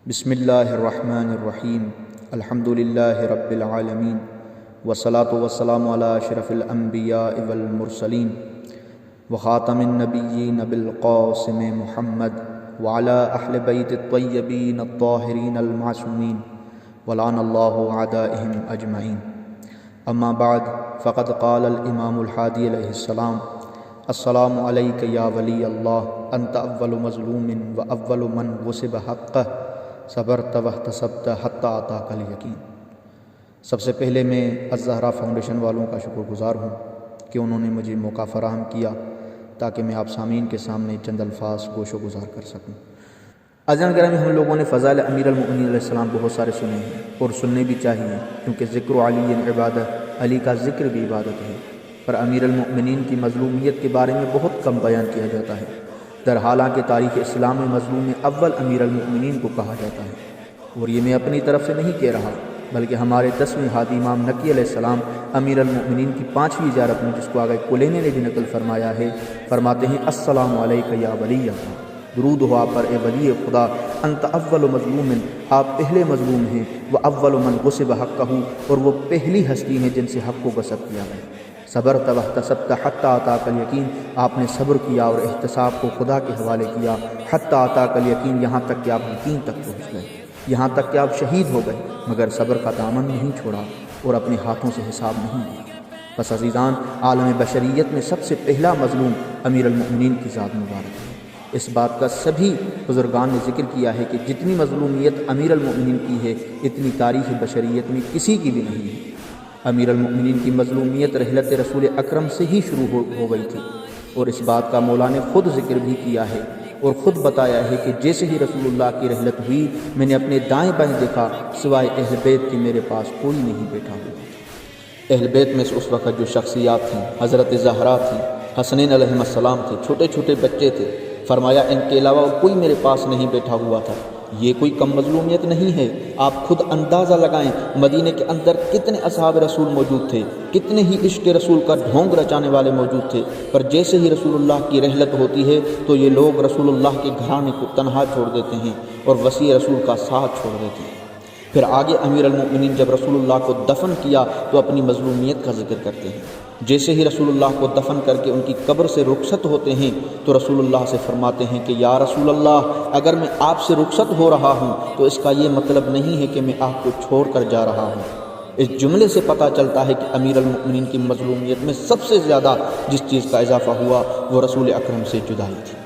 بسم اللہ الرحمن الرحیم الحمد للہ رب العالمین والصلاة والسلام علی اشرف الانبیاء والمرسلین وخاتم النبیین بالقاسم محمد وعلی اہل بیت الطیبین الطاہرین المعصومین ولعن اللہ اعدائہم اجمعین اما بعد فقد قال الامام الحادی علیہ السلام السلام علیک یا ولی اللہ انت اول مظلوم و اول من غصب حقہ صبرت واحتسبت حتی اتاک الیقین۔ سب سے پہلے میں الزہرا فاؤنڈیشن والوں کا شکر گزار ہوں کہ انہوں نے مجھے موقع فراہم کیا تاکہ میں آپ سامعین کے سامنے چند الفاظ گوش و گزار کر سکوں۔ عزیزان گرامی، ہم لوگوں نے فضائل امیر المؤمنین علیہ السلام بہت سارے سنے ہیں اور سننے بھی چاہیے، کیونکہ ذکر علی عبادت، علی کا ذکر بھی عبادت ہے، پر امیر المؤمنین کی مظلومیت کے بارے میں بہت کم بیان کیا جاتا ہے۔ در حالانکہ تاریخ اسلام میں مظلوم اول امیر المؤمنین کو کہا جاتا ہے، اور یہ میں اپنی طرف سے نہیں کہہ رہا، بلکہ ہمارے 10ویں ہادی امام نقی علیہ السلام امیر المؤمنین کی 5ویں زیارت میں، جس کو آگے کلینی نے بھی نقل فرمایا ہے، فرماتے ہیں السلام علیک یا ولی اللہ، درود ہو آپ پر اے ولی خدا، انت اول مظلوم، آپ پہلے مظلوم ہیں، وہ اول من غصب حقہ، اور وہ پہلی ہستی ہیں جن سے حق کو غصب کیا گیا۔ صبرت واحتسبت حتی اتاک الیقین، آپ نے صبر کیا اور احتساب کو خدا کے حوالے کیا، حتی اتاک الیقین، یہاں تک کہ آپ یقین تک پہنچ گئے، یہاں تک کہ آپ شہید ہو گئے، مگر صبر کا دامن نہیں چھوڑا اور اپنے ہاتھوں سے حساب نہیں لیا۔ بس عزیزان، عالم بشریت میں سب سے پہلا مظلوم امیر المؤمنین کی ذات مبارک ہے۔ اس بات کا سبھی بزرگان نے ذکر کیا ہے کہ جتنی مظلومیت امیر المؤمنین کی ہے، اتنی تاریخ بشریت میں کسی کی بھی نہیں ہے۔ امیر المؤمنین کی مظلومیت رحلت رسول اکرم سے ہی شروع ہو گئی تھی، اور اس بات کا مولا نے خود ذکر بھی کیا ہے اور خود بتایا ہے کہ جیسے ہی رسول اللہ کی رحلت ہوئی، میں نے اپنے دائیں بائیں دیکھا، سوائے اہل بیت کے میرے پاس کوئی نہیں بیٹھا ہوا۔ اہل بیت میں سے اس وقت جو شخصیات تھیں، حضرت زہرا تھی، حسنین علیہ السلام تھے، چھوٹے چھوٹے بچے تھے، فرمایا ان کے علاوہ کوئی میرے پاس نہیں بیٹھا ہوا تھا۔ یہ کوئی کم مظلومیت نہیں ہے، آپ خود اندازہ لگائیں مدینے کے اندر کتنے اصحاب رسول موجود تھے، کتنے ہی عشق رسول کا ڈھونگ رچانے والے موجود تھے، پر جیسے ہی رسول اللہ کی رحلت ہوتی ہے تو یہ لوگ رسول اللہ کے گھرانے کو تنہا چھوڑ دیتے ہیں اور وسیع رسول کا ساتھ چھوڑ دیتے ہیں۔ پھر آگے امیر المؤمنین جب رسول اللہ کو دفن کیا تو اپنی مظلومیت کا ذکر کرتے ہیں۔ جیسے ہی رسول اللہ کو دفن کر کے ان کی قبر سے رخصت ہوتے ہیں تو رسول اللہ سے فرماتے ہیں کہ یا رسول اللہ، اگر میں آپ سے رخصت ہو رہا ہوں تو اس کا یہ مطلب نہیں ہے کہ میں آپ کو چھوڑ کر جا رہا ہوں۔ اس جملے سے پتہ چلتا ہے کہ امیر المؤمنین کی مظلومیت میں سب سے زیادہ جس چیز کا اضافہ ہوا وہ رسول اکرم سے جدائی تھی۔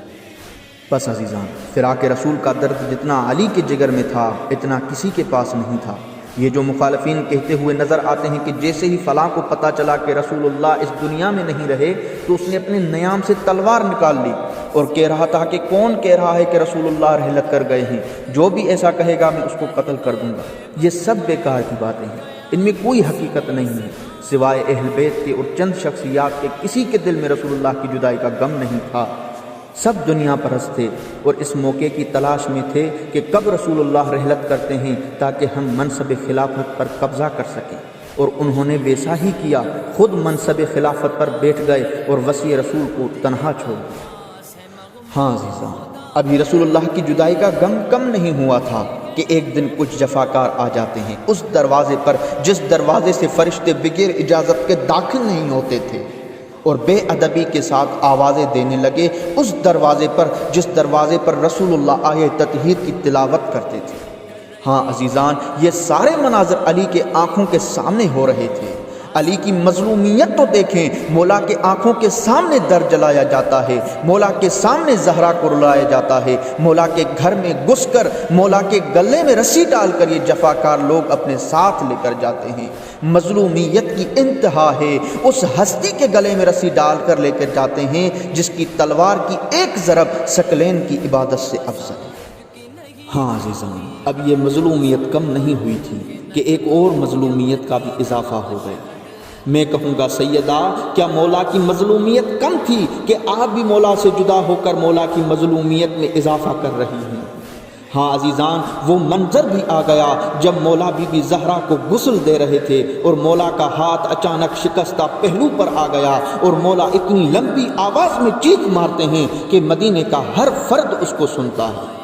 بس عزیزان، فراق رسول کا درد جتنا علی کے جگر میں تھا اتنا کسی کے پاس نہیں تھا۔ یہ جو مخالفین کہتے ہوئے نظر آتے ہیں کہ جیسے ہی فلاں کو پتہ چلا کہ رسول اللہ اس دنیا میں نہیں رہے تو اس نے اپنے نیام سے تلوار نکال لی اور کہہ رہا تھا کہ کون کہہ رہا ہے کہ رسول اللہ رحلت کر گئے ہیں، جو بھی ایسا کہے گا میں اس کو قتل کر دوں گا۔ یہ سب بیکار کی باتیں ہیں، ان میں کوئی حقیقت نہیں ہے، سوائے اہل بیت کے اور چند شخصیات کے کسی کے دل میں رسول اللہ کی جدائی کا غم نہیں تھا۔ سب دنیا پرست تھے اور اس موقع کی تلاش میں تھے کہ کب رسول اللہ رحلت کرتے ہیں تاکہ ہم منصب خلافت پر قبضہ کر سکیں، اور انہوں نے ویسا ہی کیا، خود منصب خلافت پر بیٹھ گئے اور وسیع رسول کو تنہا چھوڑ دیا۔ ہاں عزیزاں، ابھی رسول اللہ کی جدائی کا غم کم نہیں ہوا تھا کہ ایک دن کچھ جفاکار آ جاتے ہیں اس دروازے پر جس دروازے سے فرشتے بغیر اجازت کے داخل نہیں ہوتے تھے، اور بے ادبی کے ساتھ آوازیں دینے لگے اس دروازے پر جس دروازے پر رسول اللہ آیہ تطہیر کی تلاوت کرتے تھے۔ ہاں عزیزان، یہ سارے مناظر علی کے آنکھوں کے سامنے ہو رہے تھے۔ علی کی مظلومیت تو دیکھیں، مولا کے آنکھوں کے سامنے در جلایا جاتا ہے، مولا کے سامنے زہرا کو رلایا جاتا ہے، مولا کے گھر میں گھس کر مولا کے گلے میں رسی ڈال کر یہ جفاکار لوگ اپنے ساتھ لے کر جاتے ہیں۔ مظلومیت کی انتہا ہے، اس ہستی کے گلے میں رسی ڈال کر لے کر جاتے ہیں جس کی تلوار کی ایک ضرب ثقلین کی عبادت سے افضل ہے۔ ہاں عزیزان، اب یہ مظلومیت کم نہیں ہوئی تھی کہ ایک اور مظلومیت کا بھی اضافہ ہو گیا۔ میں کہوں گا سیدہ، کیا مولا کی مظلومیت کم تھی کہ آپ بھی مولا سے جدا ہو کر مولا کی مظلومیت میں اضافہ کر رہی ہیں؟ ہاں عزیزان، وہ منظر بھی آ گیا جب مولا بی بی زہرا کو غسل دے رہے تھے اور مولا کا ہاتھ اچانک شکستہ پہلو پر آ گیا اور مولا اتنی لمبی آواز میں چیخ مارتے ہیں کہ مدینے کا ہر فرد اس کو سنتا ہے۔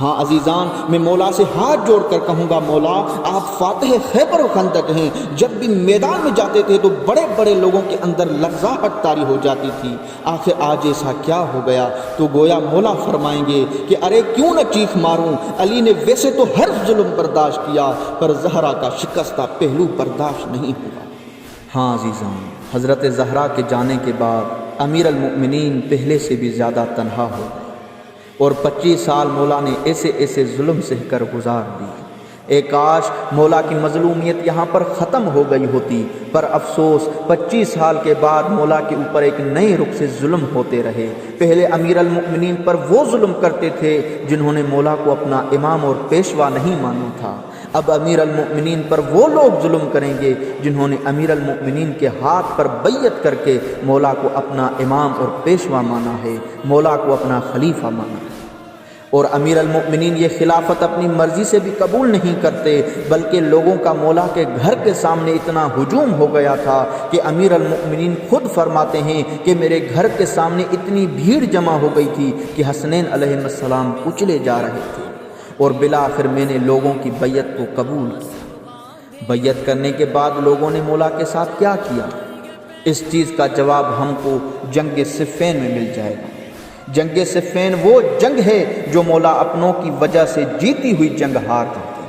ہاں عزیزان، میں مولا سے ہاتھ جوڑ کر کہوں گا، مولا آپ فاتح خیبر و خندق ہیں، جب بھی میدان میں جاتے تھے تو بڑے بڑے لوگوں کے اندر لرزاہٹ طاری ہو جاتی تھی، آخر آج ایسا کیا ہو گیا؟ تو گویا مولا فرمائیں گے کہ ارے کیوں نہ چیخ ماروں، علی نے ویسے تو ہر ظلم برداشت کیا، پر زہرا کا شکستہ پہلو برداشت نہیں ہوا۔ ہاں عزیزان، حضرت زہرا کے جانے کے بعد امیر المؤمنین پہلے سے بھی زیادہ تنہا ہو گئے، اور 25 سال مولا نے ایسے ایسے ظلم سہ کر گزار دیے۔ اے کاش مولا کی مظلومیت یہاں پر ختم ہو گئی ہوتی، پر افسوس 25 سال کے بعد مولا کے اوپر ایک نئے رخ سے ظلم ہوتے رہے۔ پہلے امیر المؤمنین پر وہ ظلم کرتے تھے جنہوں نے مولا کو اپنا امام اور پیشوا نہیں مانا تھا، اب امیر المؤمنین پر وہ لوگ ظلم کریں گے جنہوں نے امیر المؤمنین کے ہاتھ پر بیعت کر کے مولا کو اپنا امام اور پیشوا مانا ہے، مولا کو اپنا خلیفہ مانا ہے۔ اور امیر المؤمنین یہ خلافت اپنی مرضی سے بھی قبول نہیں کرتے، بلکہ لوگوں کا مولا کے گھر کے سامنے اتنا ہجوم ہو گیا تھا کہ امیر المؤمنین خود فرماتے ہیں کہ میرے گھر کے سامنے اتنی بھیڑ جمع ہو گئی تھی کہ حسنین علیہ السلام کچلے جا رہے تھے، اور بالآخر میں نے لوگوں کی بیعت کو قبول کیا۔ بیعت کرنے کے بعد لوگوں نے مولا کے ساتھ کیا کیا؟ اس چیز کا جواب ہم کو جنگ صفین میں مل جائے گا۔ جنگ صفین وہ جنگ ہے جو مولا اپنوں کی وجہ سے جیتی ہوئی جنگ ہار جاتے ہیں۔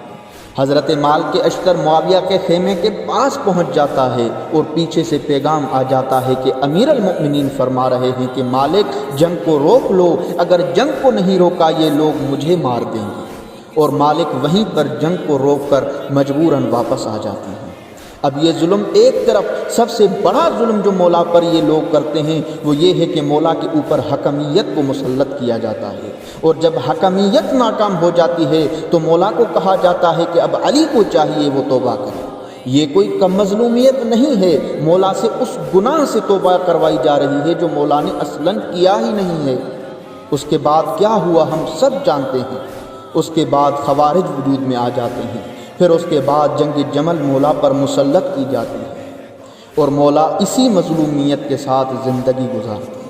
حضرت مال کے اشتر معاویہ کے خیمے کے پاس پہنچ جاتا ہے، اور پیچھے سے پیغام آ جاتا ہے کہ امیر المؤمنین فرما رہے ہیں کہ مالک جنگ کو روک لو، اگر جنگ کو نہیں روکا یہ لوگ مجھے مار دیں گے، اور مالک وہیں پر جنگ کو روک کر مجبوراً واپس آ جاتے ہیں۔ اب یہ ظلم ایک طرف، سب سے بڑا ظلم جو مولا پر یہ لوگ کرتے ہیں وہ یہ ہے کہ مولا کے اوپر حکمیت کو مسلط کیا جاتا ہے، اور جب حکمیت ناکام ہو جاتی ہے تو مولا کو کہا جاتا ہے کہ اب علی کو چاہیے وہ توبہ کرے۔ یہ کوئی کم مظلومیت نہیں ہے، مولا سے اس گناہ سے توبہ کروائی جا رہی ہے جو مولا نے اصلاً کیا ہی نہیں ہے۔ اس کے بعد کیا ہوا ہم سب جانتے ہیں۔ اس کے بعد خوارج وجود میں آ جاتے ہیں، پھر اس کے بعد جنگ جمل مولا پر مسلط کی جاتی ہے، اور مولا اسی مظلومیت کے ساتھ زندگی گزارتے ہیں۔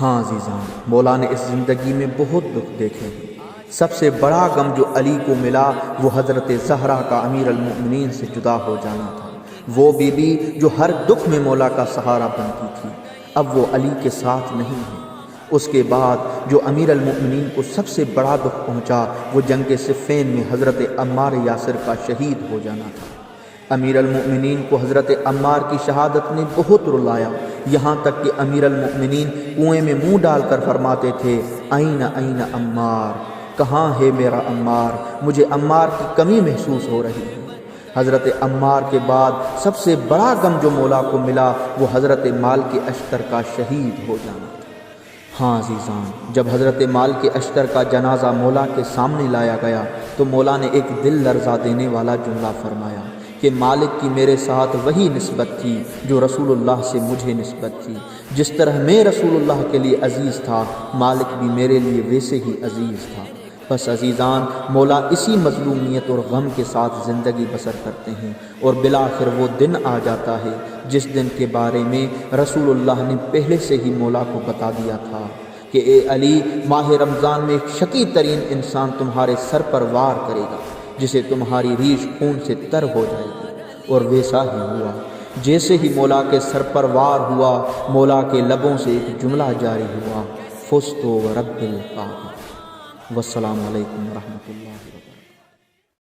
ہاں عزیزان، مولا نے اس زندگی میں بہت دکھ دیکھے ہیں۔ سب سے بڑا غم جو علی کو ملا وہ حضرت زہرا کا امیر المؤمنین سے جدا ہو جانا تھا۔ وہ بی بی جو ہر دکھ میں مولا کا سہارا بنتی تھی، اب وہ علی کے ساتھ نہیں ہے۔ اس کے بعد جو امیر المؤمنین کو سب سے بڑا دکھ پہنچا وہ جنگ صفین میں حضرت عمار یاسر کا شہید ہو جانا تھا۔ امیر المؤمنین کو حضرت عمار کی شہادت نے بہت رلایا، یہاں تک کہ امیر المؤمنین کنویں میں منہ ڈال کر فرماتے تھے، این این عمار، کہاں ہے میرا عمار، مجھے عمار کی کمی محسوس ہو رہی ہے۔ حضرت عمار کے بعد سب سے بڑا غم جو مولا کو ملا وہ حضرت مال کے اشتر کا شہید ہو جانا تھا۔ ہاں عزیزان، جب حضرت مال کے اشتر کا جنازہ مولا کے سامنے لایا گیا تو مولا نے ایک دل لرزا دینے والا جملہ فرمایا کہ مالک کی میرے ساتھ وہی نسبت تھی جو رسول اللہ سے مجھے نسبت تھی، جس طرح میں رسول اللہ کے لیے عزیز تھا مالک بھی میرے لیے ویسے ہی عزیز تھا۔ بس عزیزان، مولا اسی مظلومیت اور غم کے ساتھ زندگی بسر کرتے ہیں، اور بالآخر وہ دن آ جاتا ہے جس دن کے بارے میں رسول اللہ نے پہلے سے ہی مولا کو بتا دیا تھا کہ اے علی، ماہ رمضان میں ایک شقی ترین انسان تمہارے سر پر وار کرے گا جسے تمہاری ریش خون سے تر ہو جائے گی، اور ویسا ہی ہوا۔ جیسے ہی مولا کے سر پر وار ہوا، مولا کے لبوں سے ایک جملہ جاری ہوا، فزت ورب الکعبہ۔ والسلام علیکم ورحمۃ اللہ۔